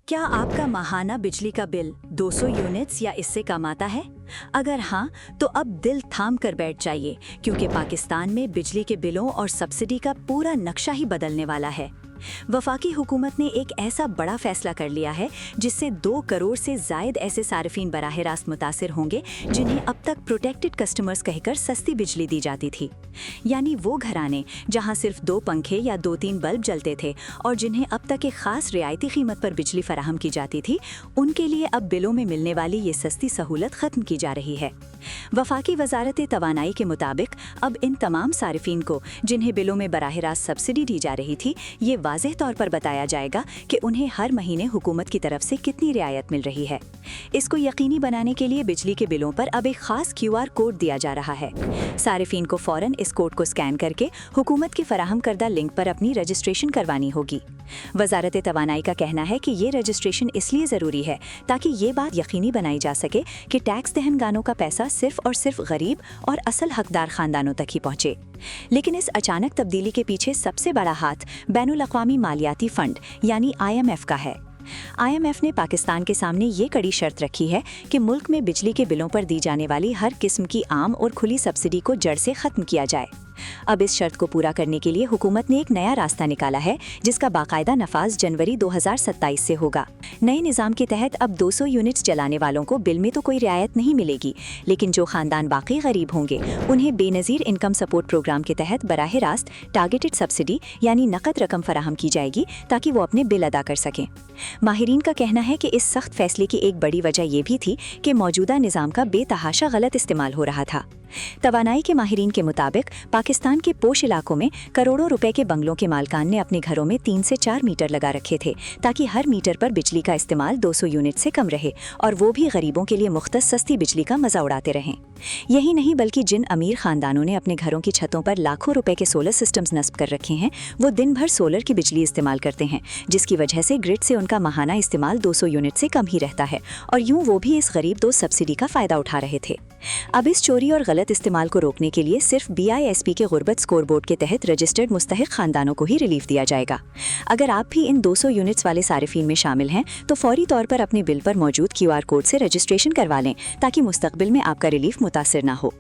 क्या आपका माहाना बिजली का बिल 200 यूनिट्स या इससे कम आता है? अगर हाँ, तो अब दिल थाम कर बैठ जाइए, क्योंकि पाकिस्तान में बिजली के बिलों और सब्सिडी का पूरा नक्शा ही बदलने वाला है। वफाकी हुकूमत ने एक ऐसा बड़ा फैसला कर लिया है जिससे 2 करोड़ से ज़ायद ऐसे सार्फिन बराह रास्त मुतासिर होंगे जिन्हें अब तक प्रोटेक्टेड कस्टमर्स कहकर सस्ती बिजली दी जाती थी। यानी वो घराने जहां सिर्फ 2 पंखे या 2-3 बल्ब जलते थे और जिन्हें अब तक एक खास रियायती कीमत पर बिजली फराहम की जाती थी, उनके लिए अब बिलों में मिलने वाली ये सस्ती सहूलत ख़त्म की जा रही है। वफाकी वजारत तवानाई के मुताबिक अब इन तमाम सार्फिन को जिन्हें बिलों में बराह रास्त सब्सिडी दी जा रही थी, ये वाज़ेह तौर पर बताया जाएगा कि उन्हें हर महीने हुकूमत की तरफ से कितनी रियायत मिल रही है। इसको यकीनी बनाने के लिए बिजली के बिलों पर अब एक खास QR कोड दिया जा रहा है। सार्फिन को फ़ौरन इस कोड को स्कैन करके हुकूमत के फराहम करदा लिंक पर अपनी रजिस्ट्रेशन करवानी होगी। वजारत तवानाई का कहना है कि ये रजिस्ट्रेशन इसलिए ज़रूरी है ताकि ये बात यकीनी बनाई जा सके कि टैक्स दहनगानों का पैसा सिर्फ और सिर्फ गरीब और असल हकदार ख़ानदानों तक ही पहुँचे। लेकिन इस अचानक तब्दीली के पीछे सबसे बड़ा हाथ बैनुल अक़वामी मालियाती फ़ंड यानी IMF का है। IMF ने पाकिस्तान के सामने ये कड़ी शर्त रखी है कि मुल्क में बिजली के बिलों पर दी जाने वाली हर किस्म की आम और खुली सब्सिडी को जड़ से ख़त्म किया जाए। अब इस शर्त को पूरा करने के लिए हुकूमत ने एक नया रास्ता निकाला है, जिसका बाकायदा नफाज जनवरी 2027 से होगा। नए निज़ाम के तहत अब 200 यूनिट्स जलाने वालों को बिल में तो कोई रियायत नहीं मिलेगी, लेकिन जो खानदान बाकी गरीब होंगे उन्हें बेनज़ीर इनकम सपोर्ट प्रोग्राम के तहत बराह रास्त टारगेटेड सब्सिडी यानी नकद रकम फराहम की जाएगी ताकि वो अपने बिल अदा कर सकें। माहिरीन का कहना है कि इस सख्त फैसले की एक बड़ी वजह यह भी थी कि मौजूदा निज़ाम का बेतहाशा गलत इस्तेमाल हो रहा था। तवानाई के माहिरीन के मुताबिक पाकिस्तान के पोश इलाकों में करोड़ों रुपए के बंगलों के मालकान ने अपने घरों में 3 से 4 मीटर लगा रखे थे ताकि हर मीटर पर बिजली का इस्तेमाल 200 यूनिट से कम रहे और वो भी गरीबों के लिए मुख्तस सस्ती बिजली का मजा उड़ाते रहें। यही नहीं बल्कि जिन अमीर खानदानों ने अपने घरों की छतों पर लाखों रुपए के सोलर सिस्टम्स नस्ब कर रखे हैं, वो दिन भर सोलर की बिजली इस्तेमाल करते हैं, जिसकी वजह से ग्रिड से उनका माहाना इस्तेमाल 200 यूनिट से कम ही रहता है और यूं वो भी इस गरीब दोस्त सब्सिडी का फ़ायदा उठा रहे थे। अब इस चोरी और गलत इस्तेमाल को रोकने के लिए सिर्फ BISP के गुर्बत स्कोर बोर्ड के तहत रजिस्टर्ड मुस्तहिक खानदानों को ही रिलीफ दिया जाएगा। अगर आप भी इन 200 यूनिट्स वाले सार्फिन में शामिल हैं तो फौरी तौर पर अपने बिल पर मौजूद QR कोड से रजिस्ट्रेशन करवा लें ताकि मुस्तकबिल में आपका रिलीफ मुतासिर ना हो।